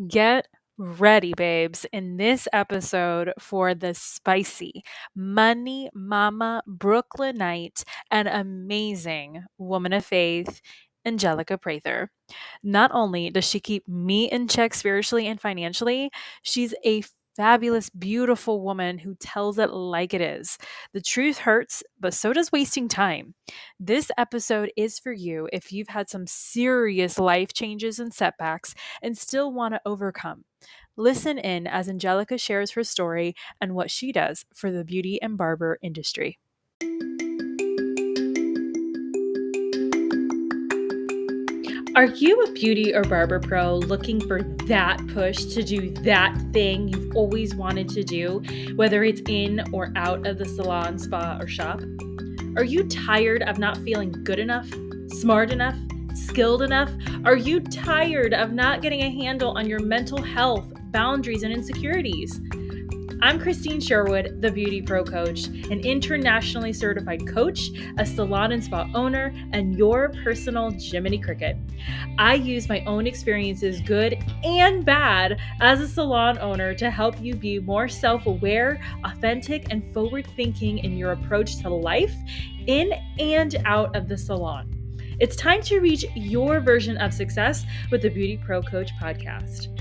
Get ready, babes, in this episode for the spicy money mama Brooklynite and amazing woman of faith, Angelica Prather. Not only does she keep me in check spiritually and financially, she's a fabulous, beautiful woman who tells it like it is. The truth hurts, but so does wasting time. This episode is for you if you've had some serious life changes and setbacks and still want to overcome. Listen in as Angelica shares her story and what she does for the beauty and barber industry. Are you a beauty or barber pro looking for that push to do that thing you've always wanted to do, whether it's in or out of the salon, spa, or shop? Are you tired of not feeling good enough, smart enough, skilled enough? Are you tired of not getting a handle on your mental health, boundaries, and insecurities? I'm Christine Sherwood, the Beauty Pro Coach, an internationally certified coach, a salon and spa owner, and your personal Jiminy Cricket. I use my own experiences, good and bad, as a salon owner to help you be more self-aware, authentic, and forward-thinking in your approach to life, in and out of the salon. It's time to reach your version of success with the Beauty Pro Coach podcast.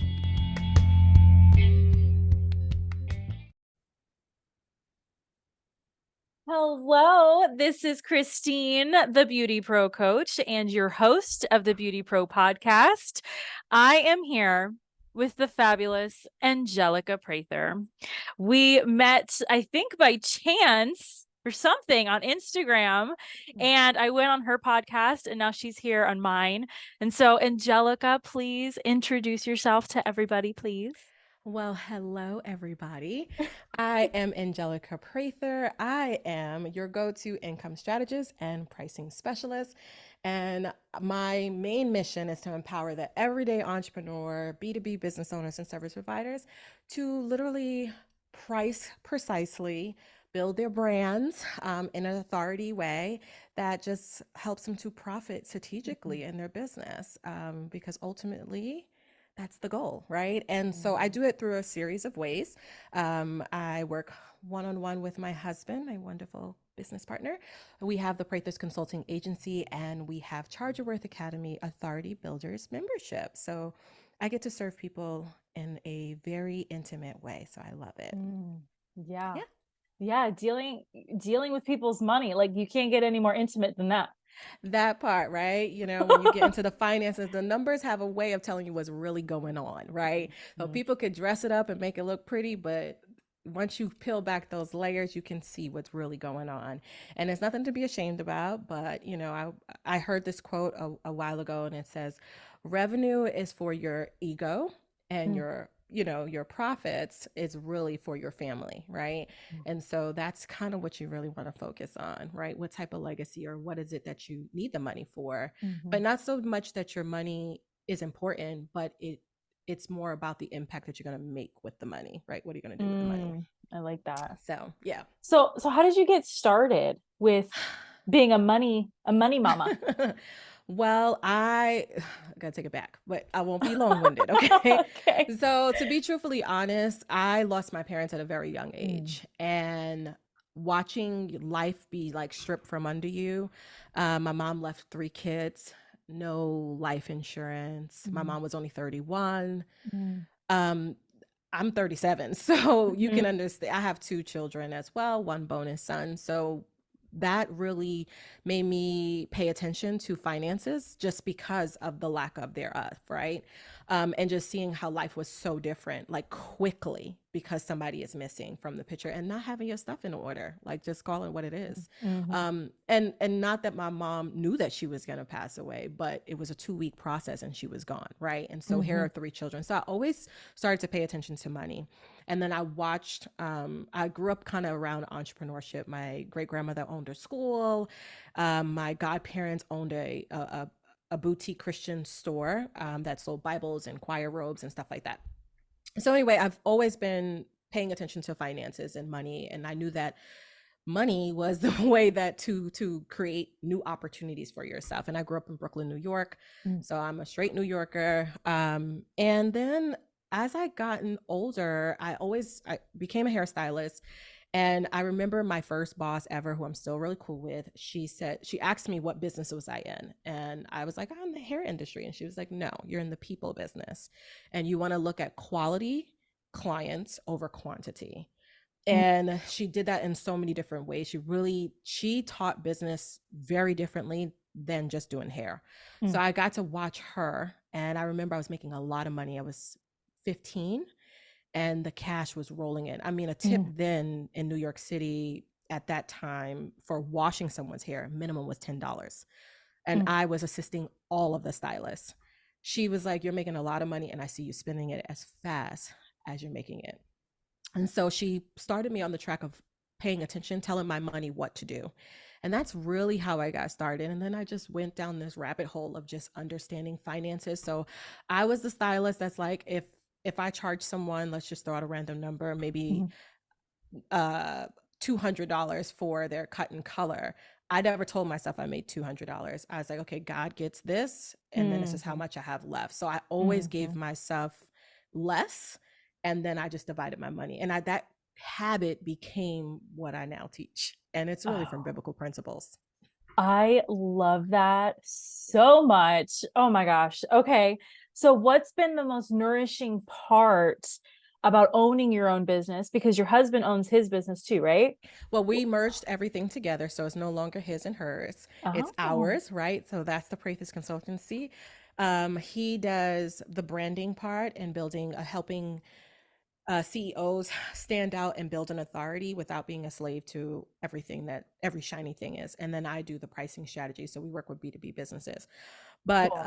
Hello, this is Christine, the Beauty Pro Coach, and your host of the Beauty Pro podcast. I am here with the fabulous Angelica Prather. We met, I think, by chance or something on Instagram, and I went on her podcast, and now she's here on mine. And so, Angelica, please introduce yourself to everybody, please. Well, hello, everybody. I am Angelica Prather. I am your go-to income strategist and pricing specialist. And my main mission is to empower the everyday entrepreneur, B2B business owners, and service providers to literally price precisely, build their brands in an authority way that just helps them to profit strategically in their business. Because ultimately, that's the goal, right? And so I do it through a series of ways. I work one on one with my husband, my wonderful business partner. We have the Prathers Consulting Agency, and we have Charge Your Worth Academy Authority Builders membership. So I get to serve people in a very intimate way. So I love it. Yeah. Yeah. Yeah, dealing with people's money. Like you can't get any more intimate than that. That part, right? When you get into the finances, the numbers have a way of telling you what's really going on, right? So Mhm. people could dress it up and make it look pretty, but once you peel back those layers, you can see what's really going on. And it's nothing to be ashamed about, but I heard this quote a while ago, and it says, revenue is for your ego, and Mm. your profits is really for your family, right? And so that's kind of what you really want to focus on, right? What type of legacy, or what is it that you need the money for? Mhm. But not so much that your money is important, but it's more about the impact that you're going to make with the money, right? What are you going to do with the money? I like that. So, yeah. So how did you get started with being a money mama? Well, I gotta take it back, but I won't be long-winded, okay? Okay. So, to be truthfully honest, I lost my parents at a very young Mm. age, and watching life be like stripped from under you. My mom left three kids, no life insurance. My Mhm. mom was only 31. Mm. Um, I'm 37, so you can Mhm. understand. I have two children as well, one bonus son. So that really made me pay attention to finances just because of the lack of thereof, right? And just seeing how life was so different, like quickly, because somebody is missing from the picture and not having your stuff in order, like just call it what it is. Mhm. And not that my mom knew that she was going to pass away, but it was a 2 week process and she was gone, right? And so here are Mhm. three children. So I always started to pay attention to money. And then I grew up kind of around entrepreneurship. My great grandmother owned a school. My godparents owned a boutique Christian store that sold Bibles and choir robes and stuff like that. So anyway, I've always been paying attention to finances and money, and I knew that money was the way that to create new opportunities for yourself. And I grew up in Brooklyn, New York, Mm. so I'm a straight New Yorker. And then as I gotten older, I became a hairstylist. And I remember my first boss ever, who I'm still really cool with, she asked me what business was I in. And I was like, I'm in the hair industry. And she was like, no, you're in the people business. And you want to look at quality clients over quantity. Mm, And she did that in so many different ways. She taught business very differently than just doing hair. So mm, I got to watch her, and I remember I was making a lot of money. I was 15, and the cash was rolling in. I mean, a tip mm, then in New York City at that time for washing someone's hair, minimum was $10. And mm. I was assisting all of the stylists. She was like, you're making a lot of money, and I see you spending it as fast as you're making it. And so she started me on the track of paying attention, telling my money what to do. And that's really how I got started. And then I just went down this rabbit hole of just understanding finances. So I was the stylist that's like, if I charge someone, let's just throw out a random number, maybe Mhm. uh $200 for their cut and color. I never told myself I made $200. I was like, okay, God gets this, and then this is how Mhm. much I have left. So I always gave Mhm. myself less, and then I just divided my money. And that habit became what I now teach. And it's really from Oh, biblical principles. I love that so much. Oh my gosh. Okay. So, what's been the most nourishing part about owning your own business? Because your husband owns his business too, right? Well, we merged everything together, so it's no longer his and hers. It's Oh, ours, right? So that's the Prather consultancy. He does the branding part and helping CEOs stand out and build an authority without being a slave to everything that every shiny thing is. And then I do the pricing strategy. So we work with B2B businesses. But cool.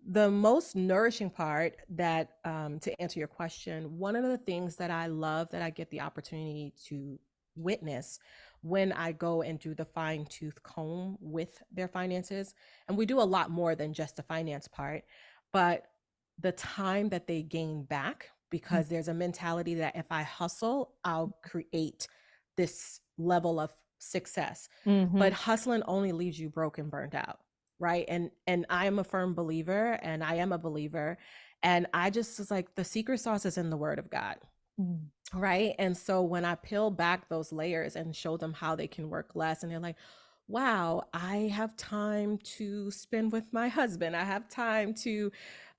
the most nourishing part that, to answer your question, one of the things that I love that I get the opportunity to witness when I go and do the fine tooth comb with their finances, and we do a lot more than just the finance part, but the time that they gain back, because there's a mentality that if I hustle, I'll create this level of success. But Mm-hmm. hustling only leaves you broke and burned out, right? And I am a firm believer, and I am a believer, and I just was like, the secret sauce is in the word of God, Mm. right? And so when I peel back those layers and show them how they can work less, and they're like, wow, I have time to spend with my husband. I have time to,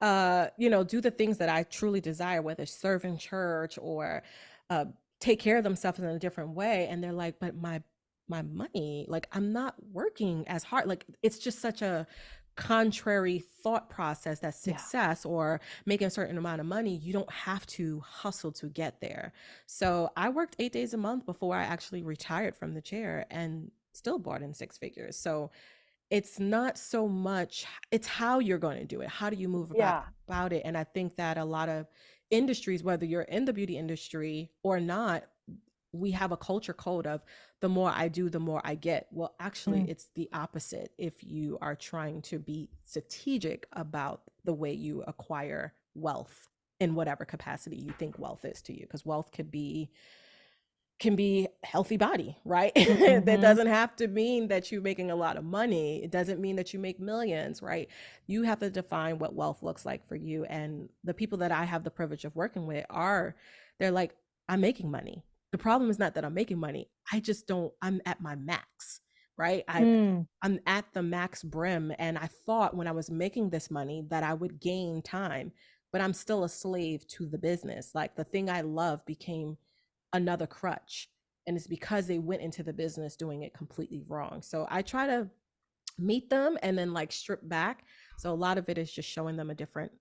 do the things that I truly desire, whether serve in church or uh, take care of themselves in a different way. And they're like, but my money, like I'm not working as hard. Like it's just such a contrary thought process that Yeah. success or making a certain amount of money, you don't have to hustle to get there. So I worked 8 days a month before I actually retired from the chair and still brought in six figures. So it's not so much, it's how you're going to do it. How do you move Yeah. about it? And I think that a lot of industries, whether you're in the beauty industry or not, we have a culture code of the more I do, the more I get. Well, actually, Mm. it's the opposite if you are trying to be strategic about the way you acquire wealth in whatever capacity you think wealth is to you, because wealth can be healthy body, right? That Mm-hmm. doesn't have to mean that you're making a lot of money. It doesn't mean that you make millions, right? You have to define what wealth looks like for you. And the people that I have the privilege of working with they're like, I'm making money. The problem is not that I'm making money. I just don't, I'm at my max, right? Mm. I'm at the max brim. And I thought when I was making this money that I would gain time, but I'm still a slave to the business. Like the thing I love became another crutch. And it's because they went into the business doing it completely wrong. So I try to meet them and then like strip back. So a lot of it is just showing them a different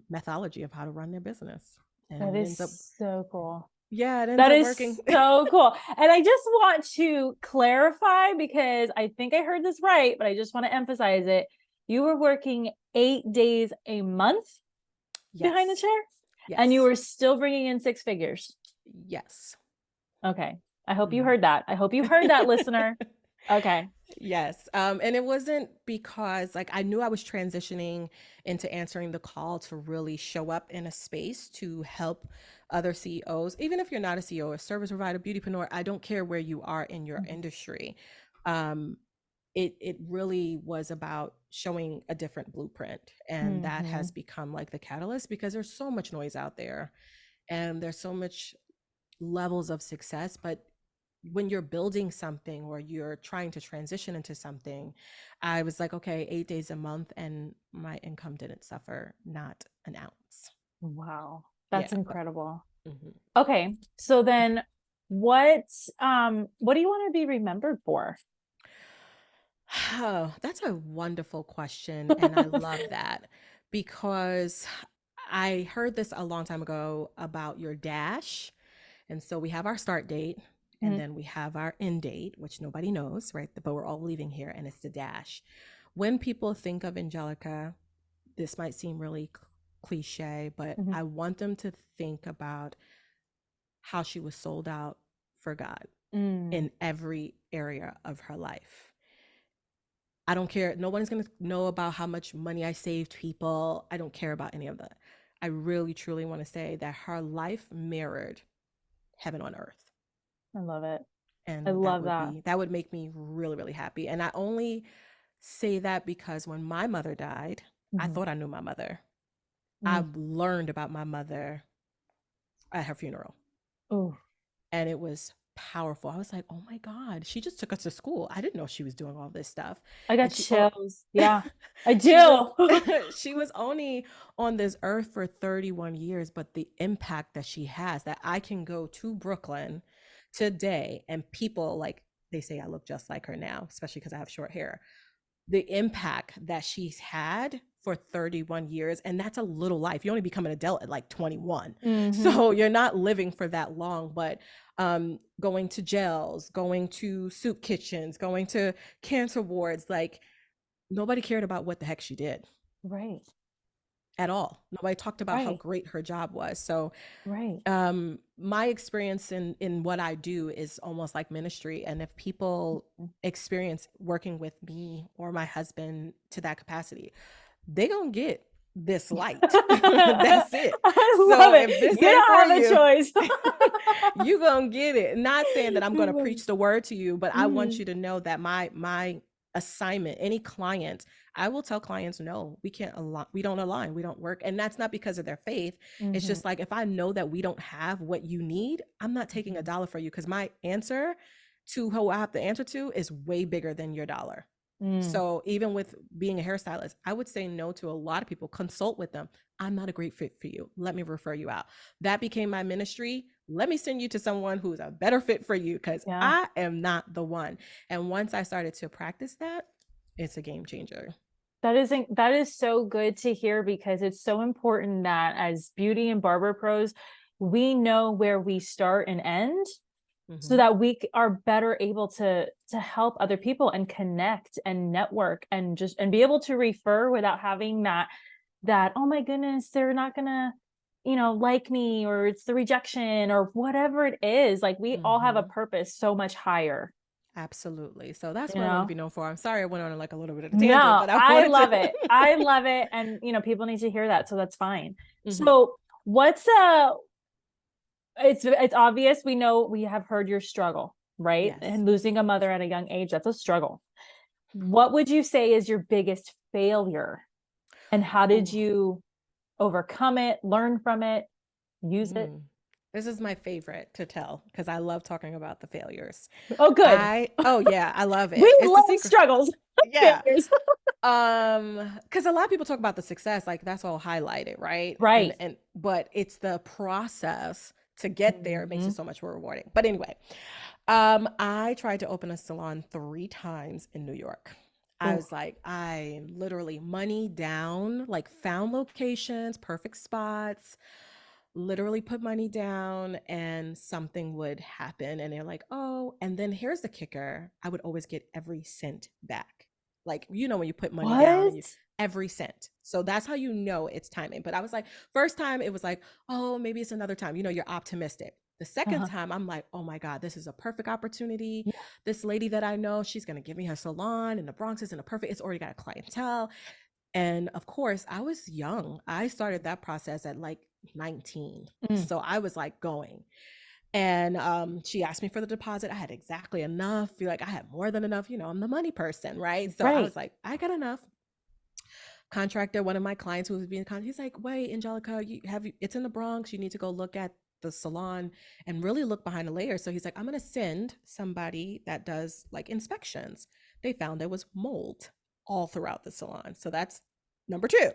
methodology of how to run their business. That And it is ends up, so cool. yeah, it ends That up is working. so cool. And I just want to clarify because I think I heard this right, but I just want to emphasize it. You were working 8 days a month behind the Yes. chair, and you Yes. were still bringing in six figures. Yes. Okay. I hope you Mhm. heard that. I hope you heard that, listener. Okay. Yes. And it wasn't because like I knew I was transitioning into answering the call to really show up in a space to help other CEOs, even if you're not a CEO, a service provider, beautypreneur, I don't care where you are in your Mhm. industry. Um, it really was about showing a different blueprint, and that has Mhm. become like the catalyst because there's so much noise out there and there's so much levels of success. But when you're building something or you're trying to transition into something, I was like, okay, 8 days a month and my income didn't suffer, not an ounce. Wow. Yeah, That's incredible. mhm. Okay. So then what what do you want to be remembered for? Oh, that's a wonderful question. And I love that because I heard this a long time ago about your dash. And so we have our start date and Mhm. then we have our end date, which nobody knows, right? But we're all leaving here and it's the dash. When people think of Angelica, this might seem really cliche, but Mhm. I want them to think about how she was sold out for God Mm. in every area of her life. I don't care. No one's going to know about how much money I saved people. I don't care about any of that. I really, truly want to say that her life mirrored heaven on earth. I love it. I And love that. that would make me really, really happy. And I only say that because when my mother died, I Mhm. thought I knew my mother. I Mm. learned about my mother at her funeral. Ooh, And it was powerful. I was like, oh my God, she just took us to school. I didn't know she was doing all this stuff. I And got she, oh, chills. Yeah, I she was do. she was only on this earth for 31 years, but the impact that she has, that I can go to Brooklyn today and people like, they say I look just like her now, especially because I have short hair. The impact that she's had for 31 years, and that's a little life. You only become an adult at like 21, Mhm. so you're not living for that long. But going to jails, going to soup kitchens, going to cancer wards, like nobody cared about what the heck she did Right. at all. Nobody talked about how Right. great her job was. So Right. my experience in what I do is almost like ministry. And if people Mm. experience working with me or my husband to that capacity, they gonna get this light. That's it. I love So it. if this You ain't for don't have a you, choice. you gonna get it. Not saying that I'm You gonna love preach the word to you, but I want Mhm. you to know that my assignment, any client, I will tell clients, no, we can't align, we don't align, we don't work. And that's not because of their faith. It's Mhm. just like if I know that we don't have what you need, I'm not taking a Mhm. dollar for you because my answer to who I have to answer to is way bigger than your dollar. Mm. So even with being a hairstylist, I would say no to a lot of people. Consult with them. I'm not a great fit for you. Let me refer you out. That became my ministry. Let me send you to someone who's a better fit for you because Yeah. I am not the one. And once I started to practice that, it's a game changer. That is so good to hear because it's so important that as beauty and barber pros, we know where we start and end so Mm-hmm. that we are better able to help other people and connect and network and just and be able to refer without having that oh my goodness they're not gonna like me or it's the rejection or whatever it is like we all have a Mm-hmm. purpose so much higher. Absolutely. So that's you what I want to know be known for. I'm sorry I went on like a little bit of a tangent, no, but I I wanted love to. it. I love it. And people need to hear that, so that's fine. Mm-hmm. So what's it's obvious we know we have heard your struggle, right? Yes. And losing a mother at a young age, that's a struggle. What would you say is your biggest failure? And how did Oh. you overcome it, learn from it, use it? Mm. This is my favorite to tell because I love talking about the failures. Oh, good. Oh yeah, I love it. We It's the love secret. struggles. Yeah. Failures. Because a lot of people talk about the success, like that's all highlighted, right? Right. And but it's the process to get there makes it Mhm. so much more rewarding. But anyway, I tried to open a salon 3 times in New York. I Ooh, was like, I literally money down, like found locations, perfect spots, literally put money down and something would happen. And they're like, oh, and then here's the kicker. I would always get every cent back. Like, when you put money down and you what? every cent. So that's how you know it's timing. But I was like, first time it was like, oh, maybe it's another time. You're optimistic. The second Uh-huh. time, I'm like, oh my God, this is a perfect opportunity. Yeah. This lady that I know, she's going to give me her salon, and the Bronx is in a perfect, it's already got a clientele. And of course, I was young. I started that process at like 19. Mm. So I was like going. And she asked me for the deposit. I had exactly enough. Feel like I had more than enough. I'm the money person, right? So I Right. was like, I got enough. Contractor, one of my clients who was being con, he's like, wait, Angelica, it's in the Bronx. You need to go look at the salon and really look behind the layers. So he's like, I'm gonna send somebody that does like inspections. They found there was mold all throughout the salon. So that's number two.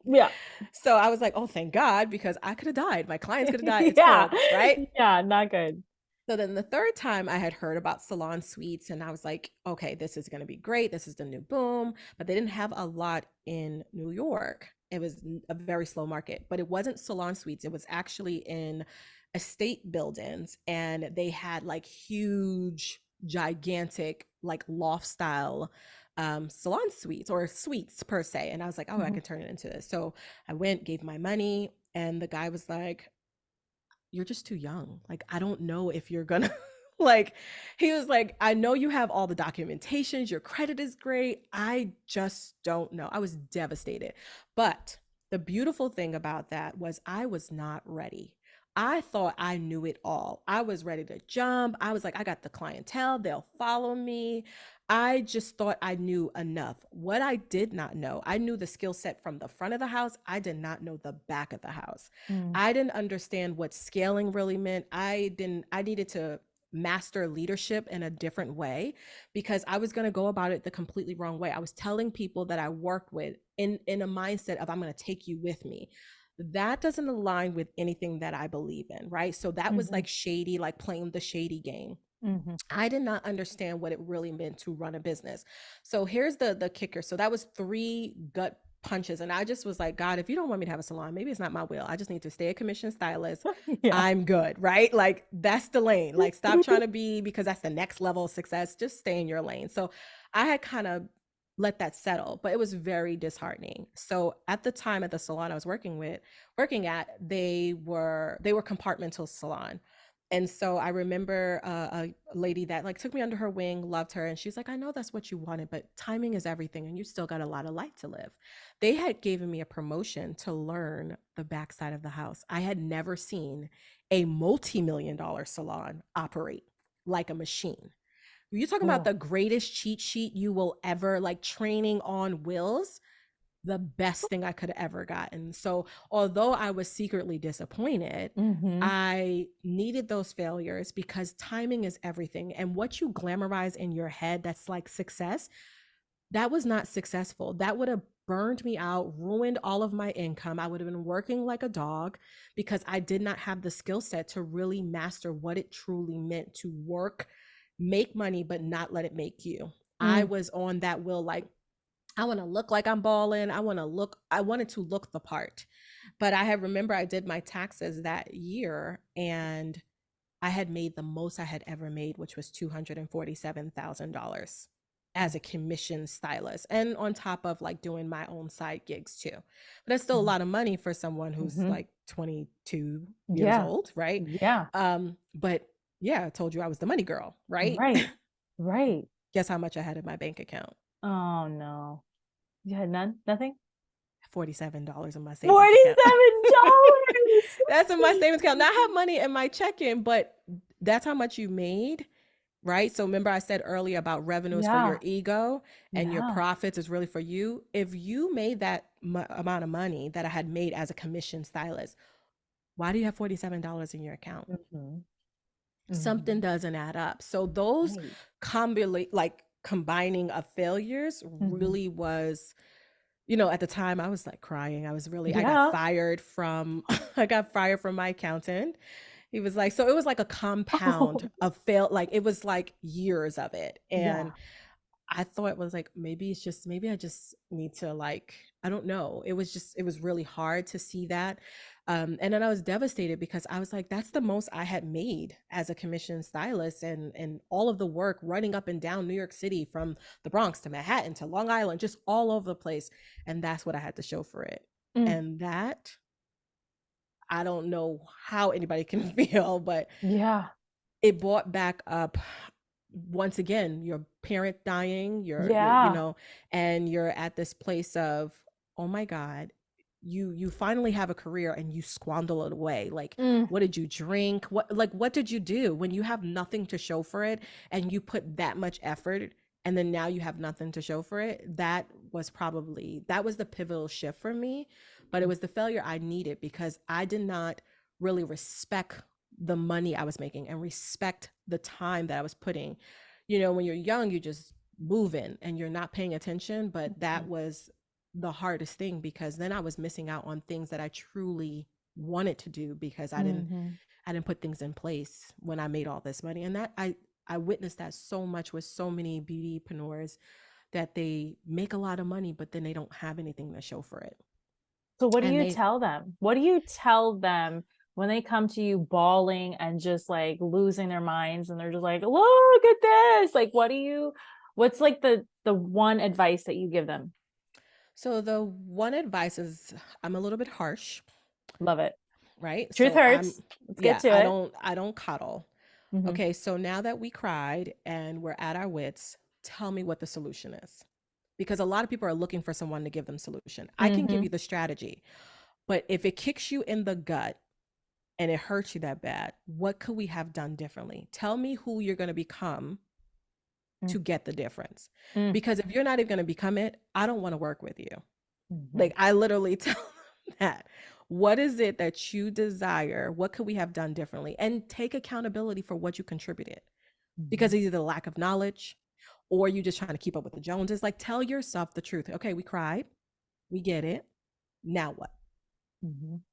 Yeah. So I was like, oh, thank God, because I could have died. My clients could have died. It's Yeah. horrible, right? Yeah, not good. So then the third time I had heard about salon suites, and I was like, okay, this is going to be great. This is the new boom. But they didn't have a lot in New York. It was a very slow market, but it wasn't salon suites. It was actually in estate buildings, and they had like huge, gigantic, like loft style salon suites or suites per se. And I was like, oh, I Mhm. can turn it into this. So I went, gave my money, and the guy was like, you're just too young. Like, I don't know if you're gonna like, he was like, I know you have all the documentations, your credit is great. I just don't know. I was devastated. But the beautiful thing about that was I was not ready. I thought I knew it all. I was ready to jump. I was like, I got the clientele, they'll follow me. I just thought I knew enough. What I did not know, I knew the skill set from the front of the house. I did not know the back of the house. Mm. I didn't understand what scaling really meant. I needed to master leadership in a different way because I was going to go about it the completely wrong way. I was telling people that I worked with in a mindset of I'm going to take you with me. That doesn't align with anything that I believe in, right? So that was Mhm. like shady, like playing the shady game. Mhm. I did not understand what it really meant to run a business. So here's the kicker. So that was three gut punches. And I just was like, God, if you don't want me to have a salon, maybe it's not my will. I just need to stay a commission stylist. Yeah. I'm good, right? Like that's the lane. Like stop trying to be because that's the next level of success. Just stay in your lane. So I had kind of let that settle, but it was very disheartening. So at the time at the salon I was working at, they were compartmental salon. And so I remember a lady that like took me under her wing, loved her, and she's like, I know that's what you wanted, but timing is everything, and you still got a lot of life to live. They had given me a promotion to learn the backside of the house. I had never seen a multi-million-dollar salon operate like a machine. You're talking about Oh. the greatest cheat sheet you will ever like training on wheels, the best thing I could have ever gotten. So, although I was secretly disappointed, Mhm. I needed those failures because timing is everything. And what you glamorize in your head that's like success, that was not successful. That would have burned me out, ruined all of my income. I would have been working like a dog because I did not have the skill set to really master what it truly meant to work, make money, but not let it make you. I Mm. was on that will like, I want to look like I'm balling. I wanted to look the part. But remember I did my taxes that year and I had made the most I had ever made, which was $247,000 as a commission stylist. And on top of like doing my own side gigs too. But that's still a Mhm. lot of money for someone who's Mhm. like 22 years Yeah. old, right? Yeah. But yeah, I told you I was the money girl, right? Right. Right. Guess how much I had in my bank account? Oh no. You had none? Nothing? $47 in my savings account. $47. That's in my savings account. Now I have money in my checking, but that's how much you made, right? So remember I said earlier about revenues for your Yeah. ego and your Yeah. profits is really for you. If you made that amount of money that I had made as a commission stylist, why do you have $47 in your account? Mhm. Something Mhm. doesn't add up. So those Right. combining of failures Mhm. really was, at the time I was like crying. I got Yeah. fired from I got fired from my accountant. He was like, so it was like a compound Oh. of fail, like it was like years of it. Yeah. And I thought it was like maybe I just need to like I don't know. It was really hard to see that. And then I was devastated because I was like, that's the most I had made as a commissioned stylist and all of the work running up and down New York City from the Bronx to Manhattan to Long Island, just all over the place. And that's what I had to show for it. Mm. And that I don't know how anybody can feel, but Yeah. it brought back up once again your parent dying, Yeah. and you're at this place of, oh my God, you finally have a career and you squander it away. Like, Mm, what did you drink? What did you do when you have nothing to show for it and you put that much effort and then now you have nothing to show for it? That was the pivotal shift for me, but it was the failure I needed because I did not really respect the money I was making and respect the time that I was putting. You know, when you're young, you just move in and you're not paying attention, but that mhm, was the hardest thing because then I was missing out on things that I truly wanted to do because mhm. I didn't put things in place when I made all this money. And that I witnessed that so much with so many beautypreneurs that they make a lot of money, but then they don't have anything to show for it. So what do And you they tell them? What do you tell them when they come to you bawling and just like losing their minds and they're just like, "Look at this." Like what's like the one advice that you give them? So the one advice is I'm a little bit harsh, Love it. right? Truth So hurts. Let's get yeah, to it. I don't coddle. Mhm. Okay, so now that we cried and we're at our wits, tell me what the solution is. Because a lot of people are looking for someone to give them solution. I can give you Mhm. the strategy, but if it kicks you in the gut and it hurts you that bad, what could we have done differently? Tell me who you're going to become Mm, to get the difference. mm, Because if you're not even going to become it, I don't want to work with you. mhm, Like I literally tell them that. What is it that you desire? What could we have done differently? And take accountability for what you contributed. Because mhm, it's either the lack of knowledge or you just trying to keep up with the Joneses. Like tell yourself the truth. Okay, we cried. We get it. Now what? mhm.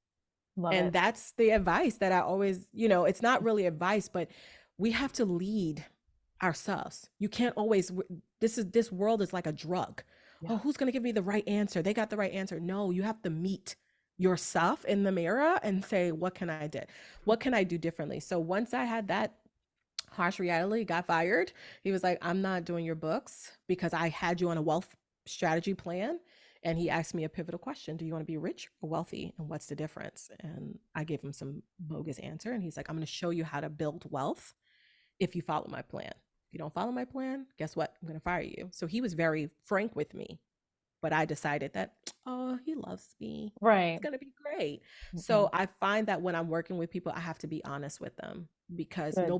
Love And it. that's the advice that I always, you know, it's not really advice, but we have to lead ourselves. You can't always this world is like a drug. Yeah. Oh, who's going to give me the right answer? They got the right answer. No, you have to meet yourself in the mirror and say, what can I do? What can I do differently? So once I had that harsh reality, got fired. He was like, I'm not doing your books because I had you on a wealth strategy plan. And he asked me a pivotal question. Do you want to be rich or wealthy? And what's the difference? And I gave him some bogus answer. And he's like, I'm going to show you how to build wealth if you follow my plan. If you don't follow my plan, guess what? I'm going to fire you. So he was very frank with me, but I decided that, oh, he loves me. It's Right. going to be great. So Mhm. I find that when I'm working with people, I have to be honest with them because Good.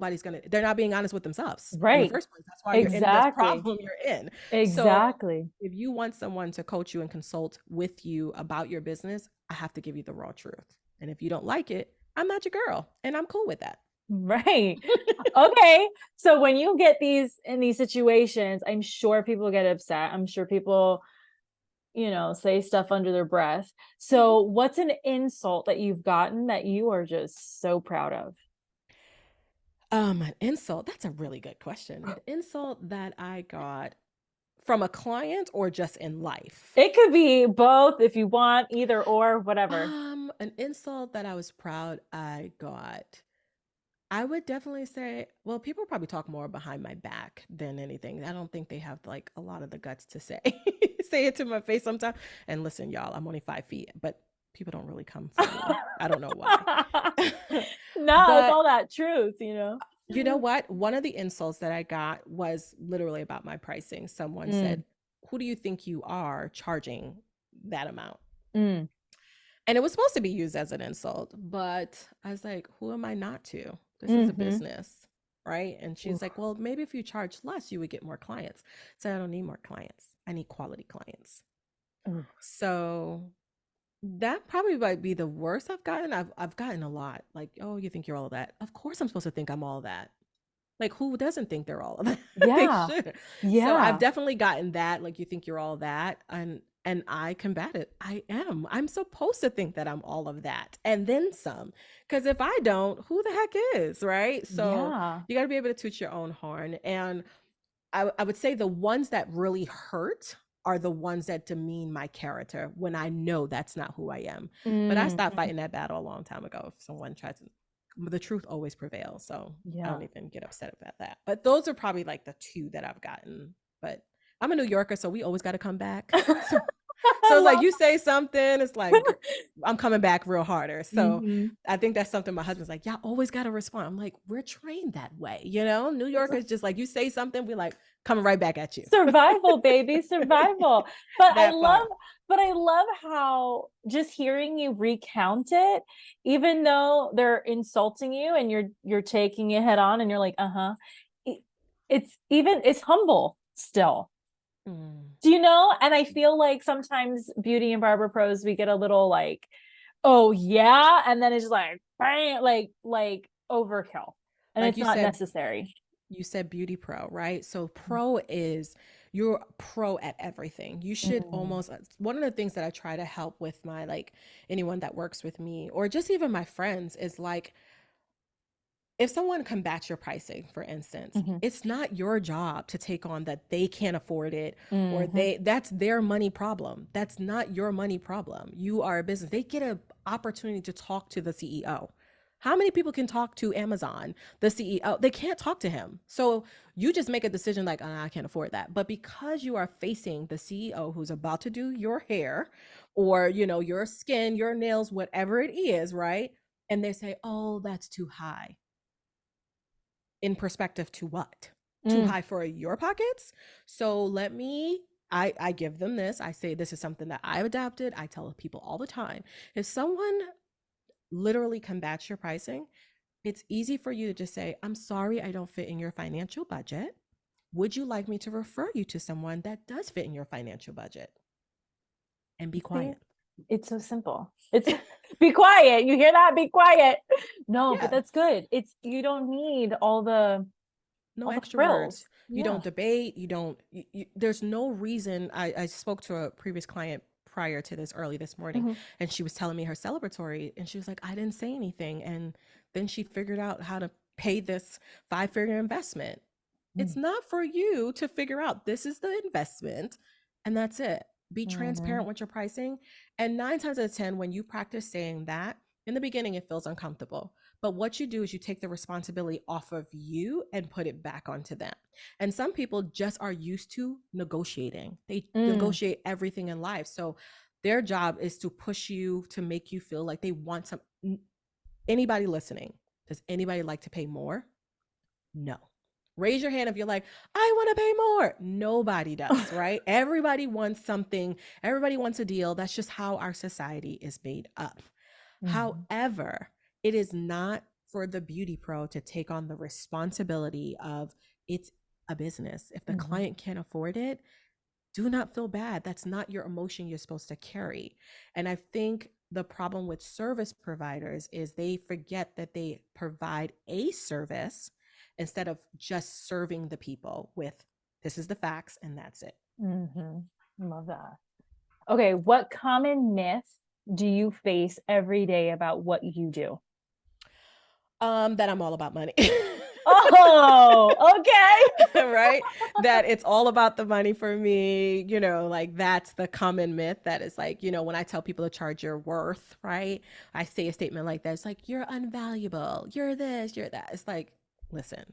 they're not being honest with themselves in the Right. first place. That's why you're in this Exactly. problem you're in. So Exactly. if you want someone to coach you and consult with you about your business, I have to give you the raw truth. And if you don't like it, I'm not your girl. And I'm cool with that. Right. Okay. So when you get these in these situations, I'm sure people get upset. I'm sure people, say stuff under their breath. Mhm. So what's an insult that you've gotten that you are just so proud of? An insult. That's a really good question. An insult that I got from a client or just in life? It could be both if you want, either or, whatever. An insult that I was proud I got. I would definitely say, well, people probably talk more behind my back than anything. I don't think they have like a lot of the guts to say say it to my face sometimes. And listen, y'all, I'm only 5 feet, but people don't really come for me. I don't know why. No, it's But all that truth. you know what? One of the insults that I got was literally about my pricing. Someone said, Mm, who do you think you are charging that amount? mm, And it was supposed to be used as an insult, but I was like, who am I not to? This is a mhm. business, right? And she's Oof. like, well, maybe if you charge less, you would get more clients. So I don't need more clients. I need quality clients. Oof. So that probably might be the worst I've gotten. I've gotten a lot. Like, oh, you think you're all of that? Of course I'm supposed to think I'm all that. Like, who doesn't think they're all of that? They Yeah. should. So I've Yeah. definitely gotten that. Like, you think you're all that, and I combat it. I am. I'm supposed to think that I'm all of that, and then some. Because if I don't, who the heck is, right? So Yeah. you got to be able to toot your own horn. And I would say the ones that really hurt are the ones that demean my character when I know that's not who I am. But I stopped Mhm. fighting that battle a long time ago. If someone tries to, the truth always prevails. So I Yeah. don't even get upset about that. But those are probably like the two that I've gotten. But I'm a New Yorker, so we always got to come back. So So I it's like love you say something, it's like I'm coming back real harder. So hmm I think that's something my husband's like, y'all always got to respond. I'm like, we're trained that way. New Yorkers just like, you say something, we're like coming right back at you. survival, baby, survival. But I That love part. but I love how just hearing you recount it, even though they're insulting you and you're taking it head on and you're like, uh-huh. it- it's humble still. Mm. Do you know? And I feel like sometimes beauty and barber pros, we get a little like, oh yeah, and then it's just like bang, like overkill. And Like it's you not said, necessary. you said beauty pro, right? So pro is you're pro at everything. You should Mm, almost one of the things that I try to help with my like anyone that works with me or just even my friends is like if someone combats your pricing, for instance, mhm, it's not your job to take on that they can't afford it or mhm. that's their money problem. That's not your money problem. You are a business. They get an opportunity to talk to the CEO. How many people can talk to Amazon, the CEO? They can't talk to him. So you just make a decision like, oh, I can't afford that. But because you are facing the CEO who's about to do your hair or, your skin, your nails, whatever it is, right? And they say, oh, that's too high in perspective to what? Too Mm. high for your pockets? So I give them this. I say this is something that I've adapted. I tell people all the time. If someone literally combats your pricing, it's easy for you to just say, I'm sorry I don't fit in your financial budget. Would you like me to refer you to someone that does fit in your financial budget? And be See, quiet. it's so simple. It's be quiet. You hear that? Be quiet. No, but Yeah. that's good. It's you don't need No all the extra words. frills. You Yeah. don't debate. You don't, there's no reason. I spoke to a previous client prior to this early this morning, Mhm. and she was telling me her celebratory, and she was like, I didn't say anything. And then she figured out how to pay this 5-figure investment. It's Mm. not for you to figure out this is the investment and that's it. Be transparent Mhm. with your pricing. And 9 times out of 10, when you practice saying that, in the beginning, it feels uncomfortable. But what you do is you take the responsibility off of you and put it back onto them. And some people just are used to negotiating, they Mm. negotiate everything in life. So their job is to push you to make you feel like they want some. Anybody listening, does anybody like to pay more? No. Raise your hand if you're like, I want to pay more. Nobody does, right? Everybody wants something, everybody wants a deal. That's just how our society is made up. Mhm. However, it is not for the beauty pro to take on the responsibility of it's a business. If the Mhm. client can't afford it, do not feel bad. That's not your emotion you're supposed to carry. And I think the problem with service providers is they forget that they provide a service instead of just serving the people with this is the facts and that's it. Mhm. Love that. Okay, what common myth do you face every day about what you do? That I'm all about money. Oh, okay. Right? That it's all about the money for me. Like that's the common myth that is like, when I tell people to charge your worth, right? I say a statement like that. It's like, you're unvaluable. You're this, you're that. It's like, listen,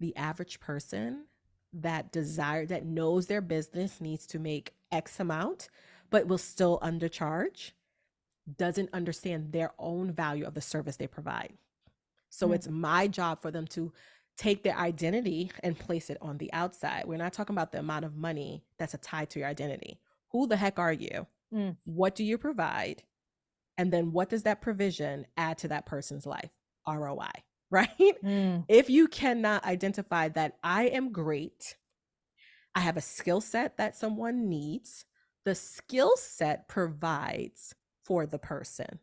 the average person that knows their business needs to make X amount, but will still undercharge, doesn't understand their own value of the service they provide. So Mm, it's my job for them to take their identity and place it on the outside. We're not talking about the amount of money that's a tie to your identity. Who the heck are you? mm, What do you provide? And then what does that provision add to that person's life? ROI, right? mm, If you cannot identify that I am great, I have a skill set that someone needs, the skill set provides for the person.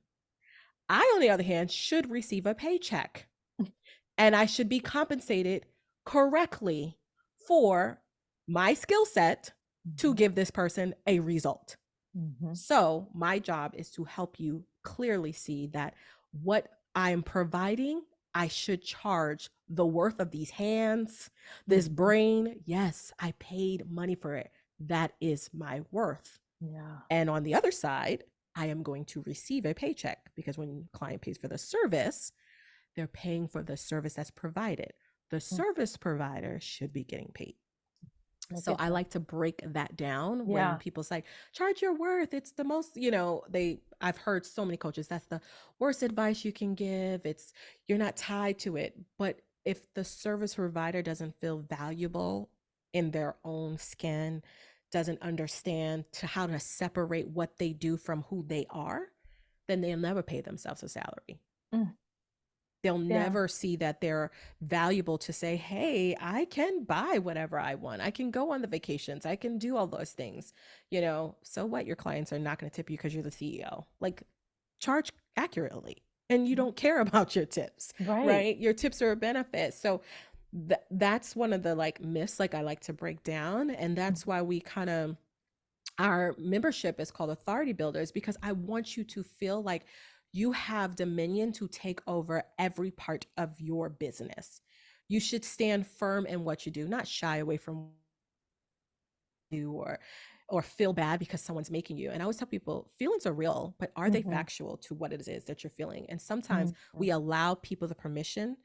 I, on the other hand, should receive a paycheck and I should be compensated correctly for my skill set to mhm, give this person a result. mhm, So, my job is to help you clearly see that what I'm providing, I should charge the worth of these hands, this mhm. brain. Yes, I paid money for it. That is my worth. Yeah. And on the other side, I am going to receive a paycheck because when client pays for the service, they're paying for the service that's provided. The Mm, service provider should be getting paid. Look So at I that. like to break that down when Yeah. people say, charge your worth. It's the most, I've heard so many coaches, that's the worst advice you can give. You're not tied to it. But if the service provider doesn't feel valuable in their own skin, doesn't understand how to separate what they do from who they are, then they'll never pay themselves a salary. Mm, They'll yeah. never see that they're valuable to say, hey, I can buy whatever I want. I can go on the vacations. I can do all those things. So what? Your clients are not going to tip you because you're the CEO. Like, charge accurately. And you don't care about your tips, Right. right? Your tips are a benefit. So that's one of the like myths like I like to break down. And that's why we kind of, our membership is called Authority Builders, because I want you to feel like you have dominion to take over every part of your business. You should stand firm in what you do, not shy away from you or feel bad because someone's making you. And I always tell people, feelings are real, but are they Mm-hmm. factual to what it is that you're feeling? And sometimes Mm-hmm. we allow people the permission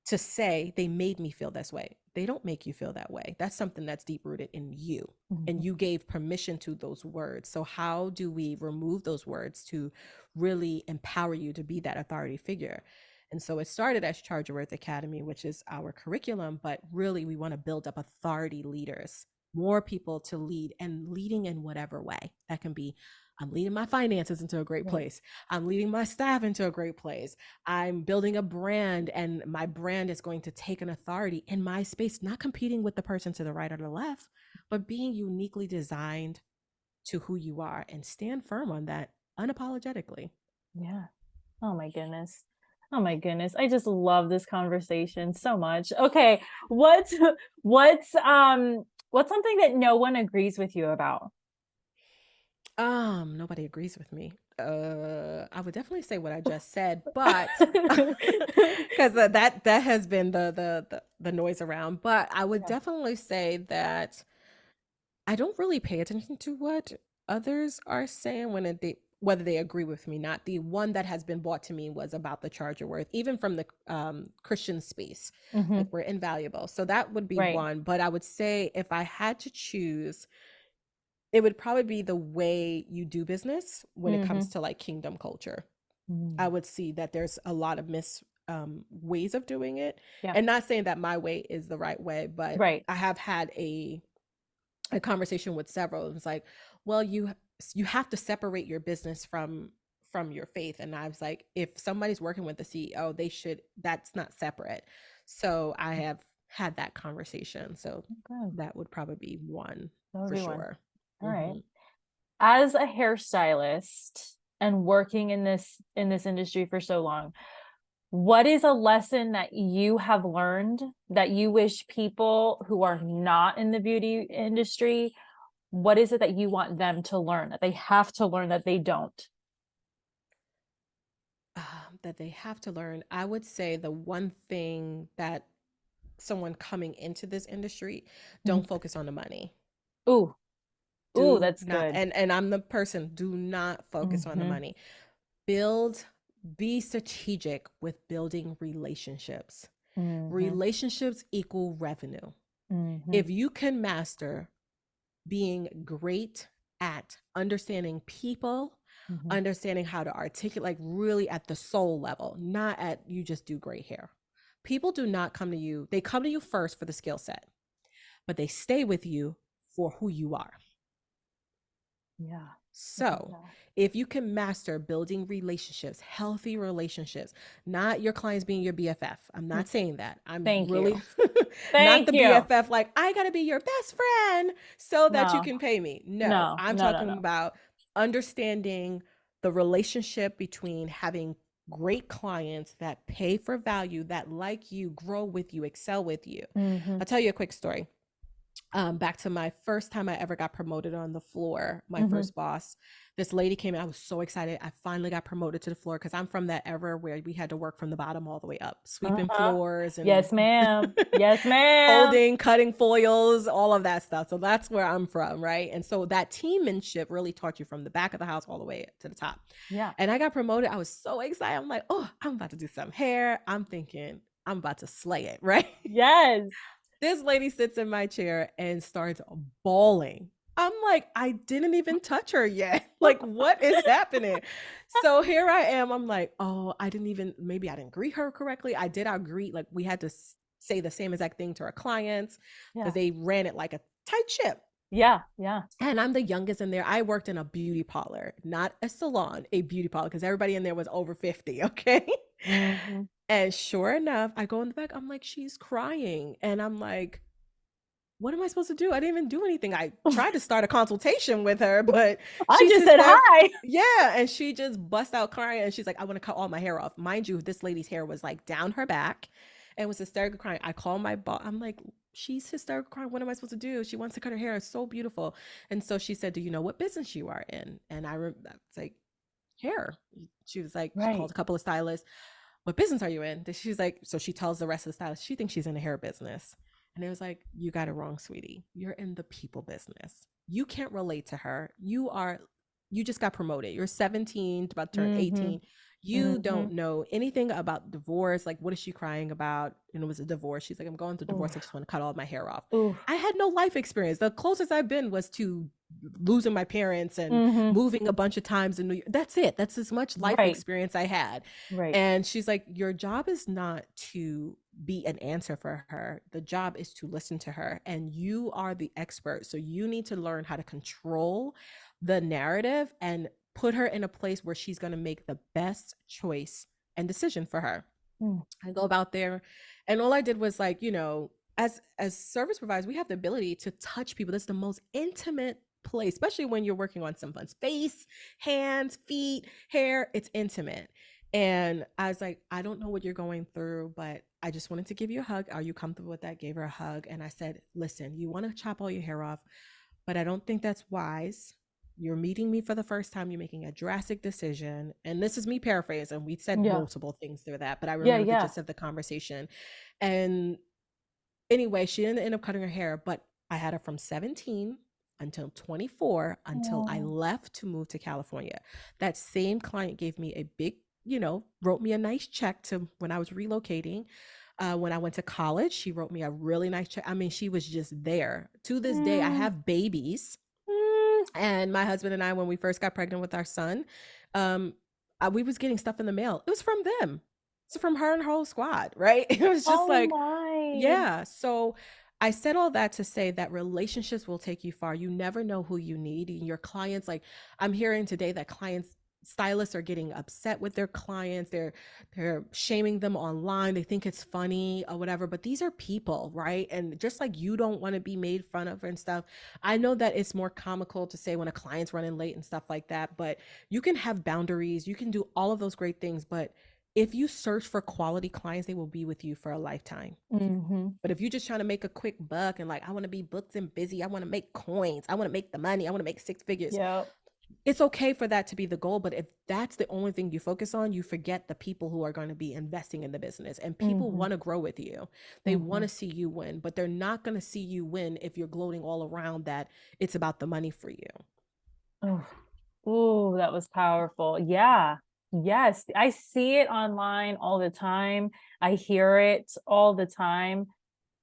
to say they made me feel this way. They don't make you feel that way. That's something that's deep rooted in you. And Mm-hmm. you gave permission to those words. So how do we remove those words to really empower you to be that authority figure? And so it started as Charge Your Worth Academy, which is our curriculum, but really we want to build up authority leaders, more people to lead, and leading in whatever way. That can be, I'm leading my finances into a great Right. place. I'm leading my staff into a great place. I'm building a brand, and my brand is going to take an authority in my space, not competing with the person to the right or the left, but being uniquely designed to who you are, and stand firm on that unapologetically. Yeah. Oh my goodness. Oh my goodness. I just love this conversation so much. Okay. What's what's what's something that no one agrees with you about? Nobody agrees with me. I would definitely say what I just said, but because that has been the noise around. But I would Yeah. definitely say that I don't really pay attention to what others are saying whether they agree with me. Not the one that has been brought to me was about the charger worth, even from the Christian space. Like, Mhm. we're invaluable. So that would be Right. one. But I would say if I had to choose, it would probably be the way you do business when it comes Mhm. to like kingdom culture. I Mm. would see that there's a lot of ways of doing it. Yeah. And not saying that my way is the right way, but Right. I have had a conversation with several. It's like, well, you have to separate your business from your faith. And I was like, if somebody's working with the CEO, that's not separate. So I have had that conversation. So Good. that would probably be one That would for be one. sure. All right. Hmm. As a hairstylist and working in this industry for so long, what is a lesson that you have learned that you wish people who are not in the beauty industry, what is it that you want them to learn that they have to learn that they don't? That they have to learn. I would say the one thing that someone coming into this industry, Mhm. don't focus on the money. Ooh, ooh, Do that's not, good. and I'm the person, do not focus on the Mhm. money. Build, be strategic with building relationships. Mhm. Relationships equal revenue. Mhm. If you can master being great at understanding people, Mhm. understanding how to articulate, like really at the soul level, not at you just do great hair. People do not come to you, they come to you first for the skill set, but they stay with you for who you are. Yeah. So, Yeah. if you can master building relationships, healthy relationships, not your clients being your BFF. I'm Mm, not saying that. I'm thank you. really not Thank the you. BFF, like, I got to be your best friend so that you No. can pay me. No, No. I'm No, no, talking no. about understanding the relationship between having great clients that pay for value, that like you, grow with you, excel with you. Mhm. I'll tell you a quick story. Back to my first time I ever got promoted on the floor, my Mhm. first boss, this lady came in. I was so excited. I finally got promoted to the floor because I'm from that era where we had to work from the bottom all the way up, sweeping Uh-huh. floors and Yes, ma'am. Yes, ma'am. folding, cutting foils, all of that stuff. So that's where I'm from, right? And so that teammanship really taught you from the back of the house all the way to the top. Yeah. And I got promoted. I was so excited. I'm like, oh, I'm about to do some hair. I'm thinking I'm about to slay it, right? Yes. This lady sits in my chair and starts bawling. I'm like, I didn't even touch her yet. Like, what is happening? So here I am. I'm like, oh, I didn't even, maybe I didn't greet her correctly. I did our greet. Like, we had to say the same exact thing to our clients because Yeah. they ran it like a tight ship. Yeah. Yeah. And I'm the youngest in there. I worked in a beauty parlor, not a salon, a beauty parlor, because everybody in there was over 50. Okay. Hmm. And sure enough, I go in the back. I'm like, she's crying. And I'm like, what am I supposed to do? I didn't even do anything. I tried to start a consultation with her, but I she's just said hysterical. hi. Yeah. And she just bust out crying. And she's like, I want to cut all my hair off. Mind you, this lady's hair was like down her back and was hysterical crying. I call my boss. I'm like, she's hysterical crying. What am I supposed to do? She wants to cut her hair. It's so beautiful. And so she said, do you know what business you are in? And I was like, hair. She was like, she called Right. a couple of stylists. What business are you in? She's like, so she tells the rest of the stylists, she thinks she's in the hair business. And it was like, you got it wrong, sweetie. You're in the people business. You can't relate to her. You just got promoted. You're 17, about to turn Hmm. 18. You Hmm. don't know anything about divorce. Like, what is she crying about? And it was a divorce. She's like, I'm going through divorce. I Oof. just want to cut all my hair off. Oof. I had no life experience. The closest I've been was to losing my parents and Hmm. moving a bunch of times in New York. That's it. That's as much life Right. experience I had. Right. And she's like, your job is not to be an answer for her. The job is to listen to her. And you are the expert. So you need to learn how to control the narrative and put her in a place where she's going to make the best choice and decision for her. Mm. I go about there, and all I did was like, as service providers, we have the ability to touch people. That's the most intimate place, especially when you're working on someone's face, hands, feet, hair. It's intimate. And I was like, I don't know what you're going through, but I just wanted to give you a hug. Are you comfortable with that? Gave her a hug. And I said, listen, you want to chop all your hair off, but I don't think that's wise. You're meeting me for the first time. You're making a drastic decision. And this is me paraphrasing. We said Yeah. multiple things through that, but I Yeah. remember the Yeah. gist of the conversation. And anyway, she didn't end up cutting her hair, but I had her from 17 until 24 until I Oh. left to move to California. That same client gave me a big, wrote me a nice check to when I was relocating. When I went to college, she wrote me a really nice check. I mean, she was just there. To this day, I Mm. have babies, Mm. and my husband and I, when we first got pregnant with our son, um, we was getting stuff in the mail. It was from them. It's from her and her whole squad, right? It was just Oh like, my. yeah. So I said all that to say that relationships will take you far. You never know who you need. And your clients, like I'm hearing today that clients, stylists are getting upset with their clients. They're shaming them online. They think it's funny or whatever. But these are people, right? And just like you don't want to be made fun of and stuff. I know that it's more comical to say when a client's running late and stuff like that, but you can have boundaries. You can do all of those great things, but if you search for quality clients, they will be with you for a lifetime. Hmm. But if you're just trying to make a quick buck and like, I want to be booked and busy, I want to make coins, I want to make the money, I want to make six figures, Yep. it's okay for that to be the goal. But if that's the only thing you focus on, you forget the people who are going to be investing in the business. And people Hmm. want to grow with you. They want Hmm. to see you win, but they're not going to see you win if you're gloating all around that it's about the money for you. Oh. Ooh, that was powerful. Yeah. Yes. I see it online all the time. I hear it all the time.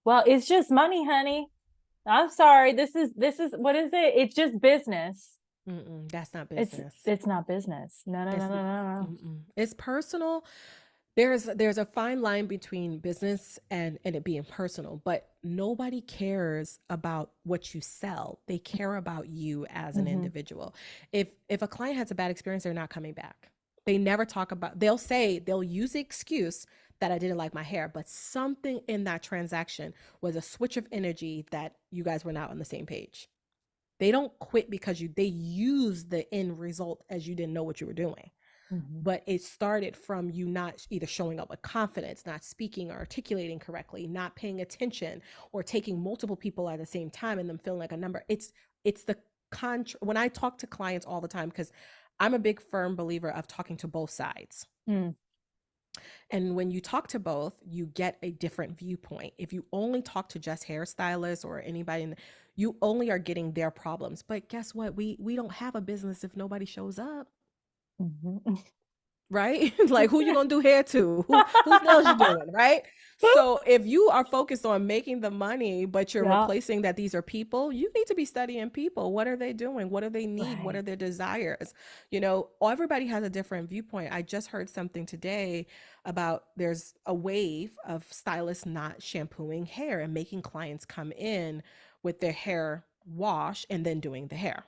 Well, it's just money, honey. I'm sorry. This is what is it? It's just business. Mm-mm, that's not It's business. it's not business. No, no, no, It's no, no, no. it's personal. There's a fine line between business and it being personal, but nobody cares about what you sell. They care about you as an Hmm. individual. If a client has a bad experience, they're not coming back. They never talk about, they'll use the excuse that I didn't like my hair, but something in that transaction was a switch of energy that you guys were not on the same page. They don't quit because they use the end result as you didn't know what you were doing, Hmm. but it started from you not either showing up with confidence, not speaking or articulating correctly, not paying attention, or taking multiple people at the same time and them feeling like a number. It's the when I talk to clients all the time, because I'm a big firm believer of talking to both sides. Mm. And when you talk to both, you get a different viewpoint. If you only talk to just hairstylists or anybody, you only are getting their problems. But guess what? We don't have a business if nobody shows up. Mhm. right? Like who you gonna do hair to? Whose nails you doing, right? So if you are focused on making the money, but you're Yeah. replacing that these are people, you need to be studying people. What are they doing? What do they need? What are Right. their desires? You know, everybody has a different viewpoint. I just heard something today about there's a wave of stylists not shampooing hair and making clients come in with their hair wash and then doing the hair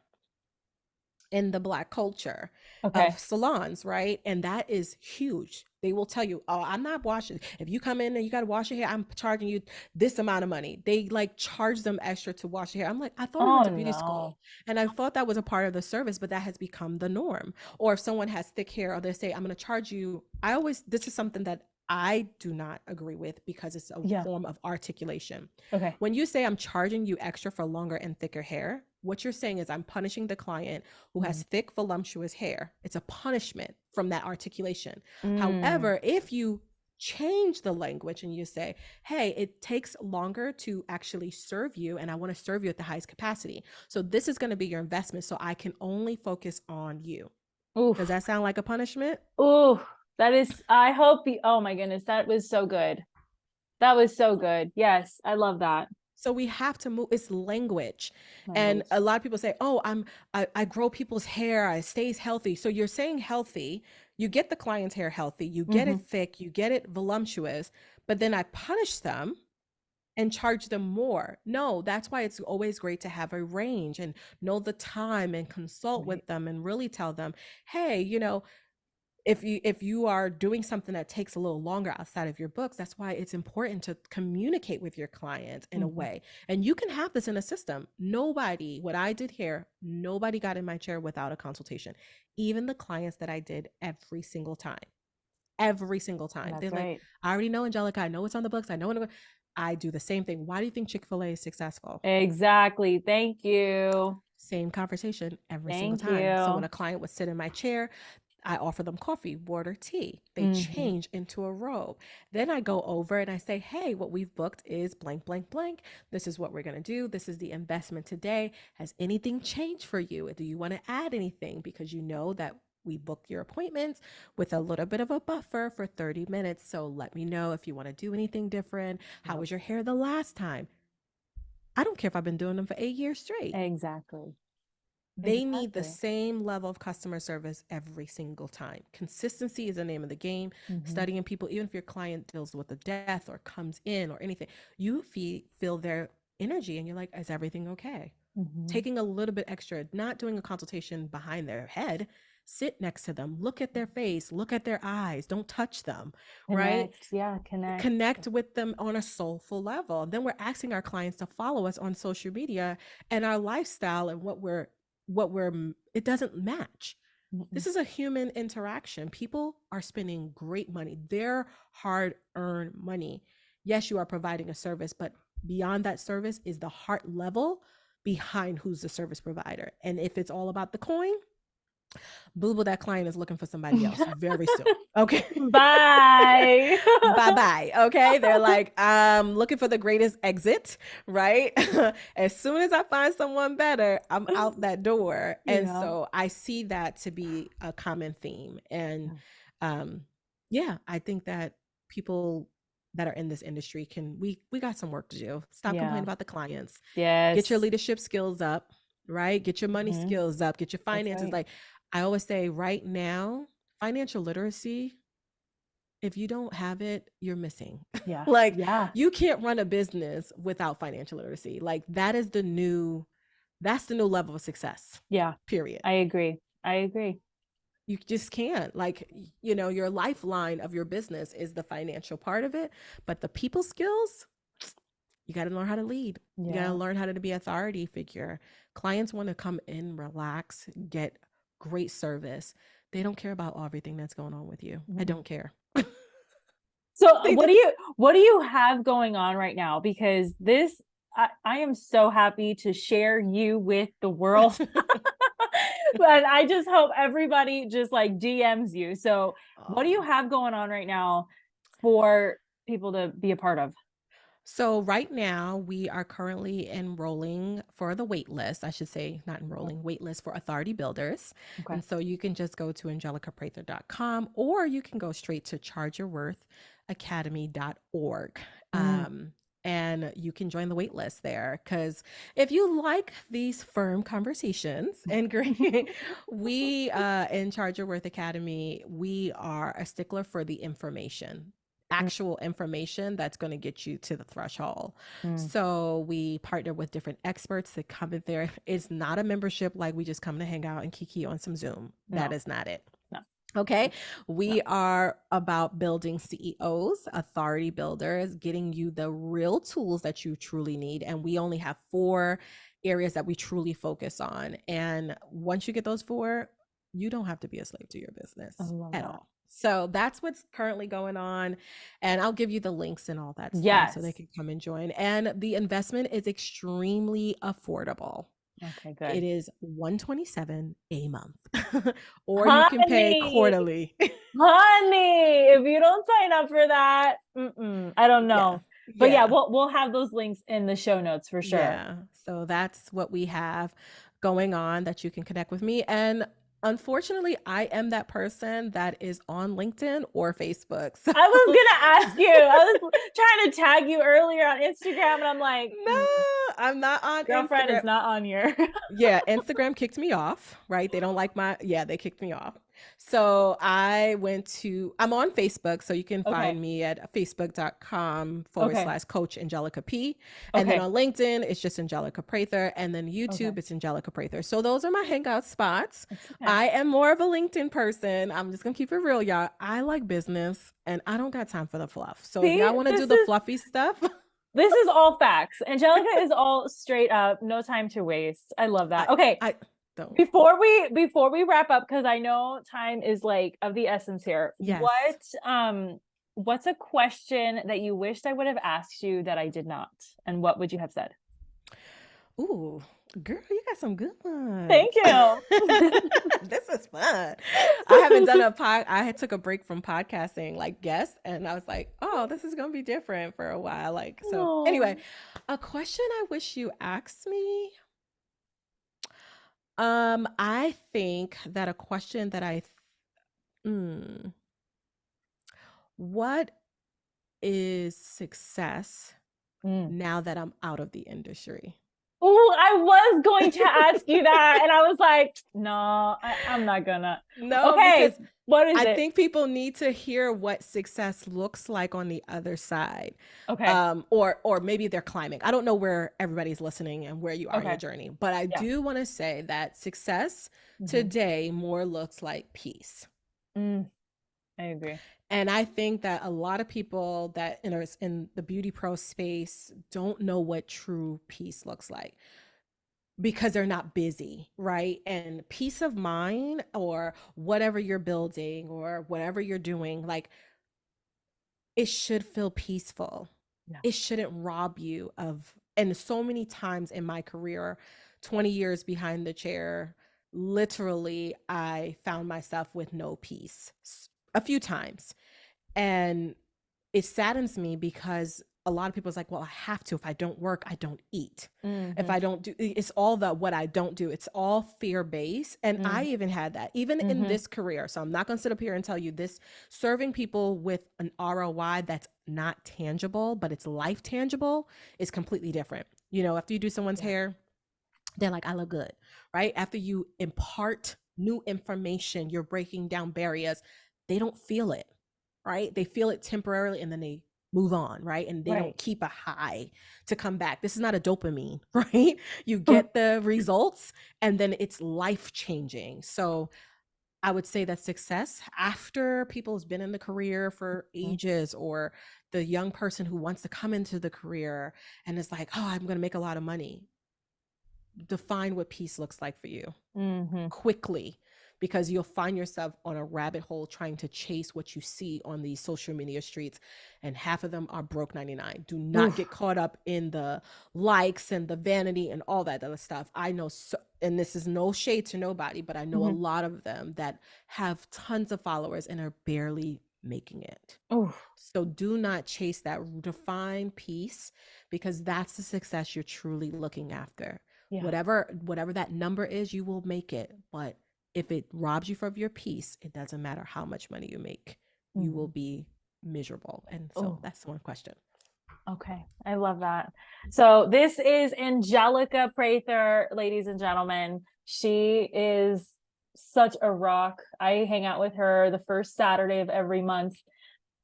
in the Black culture Okay. of salons, right? And that is huge. They will tell you, oh, I'm not washing. If you come in and you got to wash your hair, I'm charging you this amount of money. They like charge them extra to wash your hair. I'm like, I thought we went Oh to beauty school no. and I thought that was a part of the service, but that has become the norm. Or if someone has thick hair or they say, I'm going to charge you, this is something that I do not agree with because it's a Yeah. form of articulation. Okay. When you say I'm charging you extra for longer and thicker hair, what you're saying is I'm punishing the client who has Mhm. thick, voluptuous hair. It's a punishment from that articulation. Mm. However, if you change the language and you say, hey, it takes longer to actually serve you, and I want to serve you at the highest capacity. So this is going to be your investment. So I can only focus on you. Does Oof. that sound like a punishment? Ooh. That is, I hope you, oh my goodness, that was so good. That was so good. Yes, I love that So we have to move. It's language, and language. a lot of people say, "Oh, I grow people's hair. I stays healthy." So you're saying healthy. You get the client's hair healthy. You get it Hmm. thick. You get it voluptuous. But then I punish them and charge them more. No, that's why it's always great to have a range and know the time and consult Right. with them and really tell them, "Hey, you know, if you are doing something that takes a little longer outside of your books, that's why it's important to communicate with your clients in a Hmm. way, and you can have this in a system. Nobody, what I did here, nobody got in my chair without a consultation. Even the clients that I did every single time, they're That's like, right. I already know, Angelica, I know it's on the books, I know it. I do the same thing. Why do you think Chick-fil-A is successful? Exactly. Thank you. Same conversation every single Thank time. So when you. a client would sit in my chair, I offer them coffee, water, tea. They Hmm. change into a robe. Then I go over and I say, hey, what we've booked is blank, blank, blank. This is what we're going to do. This is the investment today. Has anything changed for you? Do you want to add anything? Because you know that we book your appointments with a little bit of a buffer for 30 minutes. So let me know if you want to do anything different. How Yep. was your hair the last time? I don't care if I've been doing them for 8 years straight. Exactly. They need the Exactly. same level of customer service every single time. Consistency is the name of the game. Hmm. Studying people, even if your client deals with a death or comes in or anything, you feel their energy and you're like, is everything okay? Hmm. Taking a little bit extra, not doing a consultation behind their head. Sit next to them, look at their face, look at their eyes, don't touch them, right? Connect. Yeah, connect. Connect with them on a soulful level. Then we're asking our clients to follow us on social media, and our lifestyle and what we're it doesn't match. Mm-mm. This is a human interaction. People are spending great money, their hard earned money. Yes, you are providing a service, but beyond that service is the heart level behind who's the service provider. And if it's all about the coin, boo boo, that client is looking for somebody else very soon. Okay. Bye. Bye bye. Okay. They're like, I'm looking for the greatest exit, right? As soon as I find someone better, I'm out that door. And Yeah. so I see that to be a common theme. And um, yeah, I think that people that are in this industry we got some work to do. Stop complaining Yeah. about the clients. Get your Yes. leadership skills up, right? Get your money Hmm. skills up, get your That's finances. right. Like I always say, right now, financial literacy, if you don't have it, you're missing. Yeah. Like Yeah. you can't run a business without financial literacy. Like that's the new level of success. Yeah. Period. I agree. I agree. You just can't. Like, your lifeline of your business is the financial part of it, but the people skills, you got to learn how to lead. You got to Yeah. learn how to be authority figure. Clients want to come in, relax, get great service. They don't care about everything that's going on with you. I Mm-mm. don't care. So They what do. do you have going on right now? Because I am so happy to share you with the world. But I just hope everybody just like DMs you. So what do you Oh. have going on right now for people to be a part of? So right now we are currently enrolling for the wait list. I should say not Okay. enrolling, wait list for authority builders. Okay. And so you can just go to angelicaprather.com or you can go straight to chargeyourworthacademy.org. Mm, Um, and you can join the wait list there because if you like these firm conversations and great, we in Charge Your Worth Academy, we are a stickler for the information, mm, actual information that's going to get you to the threshold. mm. So we partner with different experts that come in there. It's not a membership like we just come to hang out and kiki on some Zoom. That No, is not it. no, Okay. no. We are about building CEOs, authority builders, getting you the real tools that you truly need. And we only have 4 areas that we truly focus on. And once you get those 4, you don't have to be a slave to your business I love at that. all. So that's what's currently going on. And I'll give you the links and all that stuff so they Yes. can come and join. And the investment is extremely affordable. Okay, It good. is 127 a month, or you can pay Honey, quarterly. honey, if you don't sign up for that, I don't Yeah. know. But yeah, Yeah. we'll have those links in the show notes for sure. Yeah. So that's what we have going on that you can connect with me. And unfortunately, I am that person that is on LinkedIn or Facebook. So I was gonna ask you. I was trying to tag you earlier on Instagram, and I'm like, no, I'm not on girlfriend Instagram. is not on here. Yeah, Instagram kicked me off, right? They don't like they kicked me off. So I'm on Facebook. So you can Okay. find me at facebook.com forward Okay. slash coach Angelica P. And then Okay. on LinkedIn, it's just Angelica Prather. And then Okay. YouTube, it's Angelica Prather. So those are my hangout spots. It's okay. I am more of a LinkedIn person. I'm just going to keep it real, y'all. I like business and I don't got time for the fluff. So if See, y'all want to do the fluffy stuff, this is all facts. Angelica is all straight up, no time to waste. I love that. I, Okay. I don't. Before we wrap up, because I know time is like of the essence here. Yes. What's a question that you wished I would have asked you that I did not? And what would you have said? Ooh, girl, you got some good ones. Thank you. This is fun. I haven't done a pod. I had took a break from podcasting, like guests, and I was like, oh, this is gonna be different for a while. Like, so anyway, Oh. a question I wish you asked me. I think that a question that what is success Mm. now that I'm out of the industry? Oh, I was going to ask you that, and I was like, no, I'm not gonna. No, because Okay, what is I it? think people need to hear what success looks like on the other side. Okay, Or maybe they're climbing. I don't know where everybody's listening and where you are in your okay, journey, but I yeah. do want to say that success Mhm. today more looks like peace. Mm, I agree. And I think that a lot of people that in the beauty pro space don't know what true peace looks like because they're not busy, right? And peace of mind or whatever you're building or whatever you're doing, like it should feel peaceful. Yeah. It shouldn't rob you of, and so many times in my career, 20 years behind the chair, literally, I found myself with no peace a few times. And it saddens me because a lot of people's like, well, I have to. If I don't work, I don't eat. If Mhm. I don't do, it's all the what I don't do. It's all fear based. And I Mhm. even had that, even in Mhm. this career. So I'm not going to sit up here and tell you this serving people with an ROI that's not tangible, but it's life tangible is completely different. You know, after you do someone's Yeah. hair, they're like, I look good, right? After you impart new information, you're breaking down barriers, they don't feel it, right? They feel it temporarily and then they move on, right? And they don't Right. keep a high to come back. This is not a dopamine, right? You get the results and then it's life changing. So I would say that success after people's been in the career for Mhm. ages or the young person who wants to come into the career and is like, oh, I'm going to make a lot of money, define what peace looks like for you Mhm. quickly, because you'll find yourself on a rabbit hole trying to chase what you see on these social media streets, and half of them are broke 99. Do not get Oof. caught up in the likes and the vanity and all that other stuff. I know and this is no shade to nobody, but I know a Mhm. lot of them that have tons of followers and are barely making it. Oh, So do not chase that defined piece, because that's the success you're truly looking after. yeah. Whatever that number is, you will make it. But if it robs you from your peace, it doesn't matter how much money you make. You will Mm. be miserable. And so Oh, that's one question. okay. I love that. So this is Angelica Prather, ladies and gentlemen. She is such a rock. I hang out with her the first Saturday of every month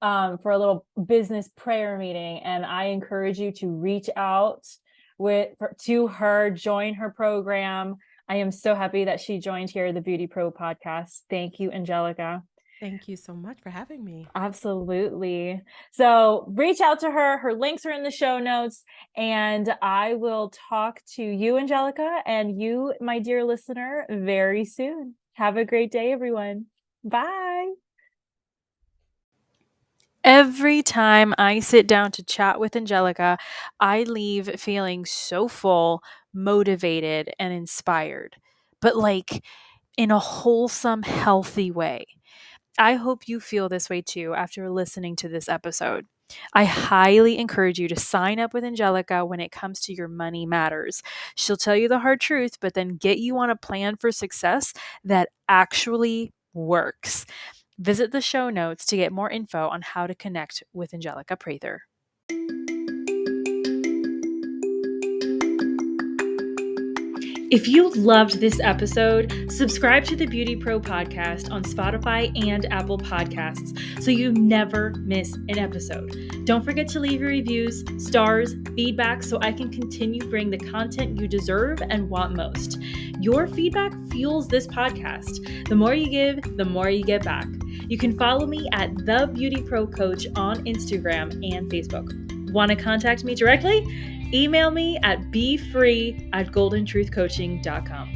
for a little business prayer meeting. And I encourage you to reach out to her, join her program. I am so happy that she joined here, the BeautyPro podcast. Thank you, Angelica. Thank you so much for having me. Absolutely. So reach out to her. Her links are in the show notes. And I will talk to you, Angelica, and you, my dear listener, very soon. Have a great day, everyone. Bye. Every time I sit down to chat with Angelica, I leave feeling so full, motivated, and inspired, but like in a wholesome, healthy way. I hope you feel this way too after listening to this episode. I highly encourage you to sign up with Angelica when it comes to your money matters. She'll tell you the hard truth, but then get you on a plan for success that actually works. Visit the show notes to get more info on how to connect with Angelica Prather. If you loved this episode, subscribe to the BeautyPro podcast on Spotify and Apple Podcasts so you never miss an episode. Don't forget to leave your reviews, stars, feedback so I can continue to bring the content you deserve and want most. Your feedback fuels this podcast. The more you give, the more you get back. You can follow me at The BeautyPro Coach on Instagram and Facebook. Want to contact me directly? Email me at befree@goldentruthcoaching.com.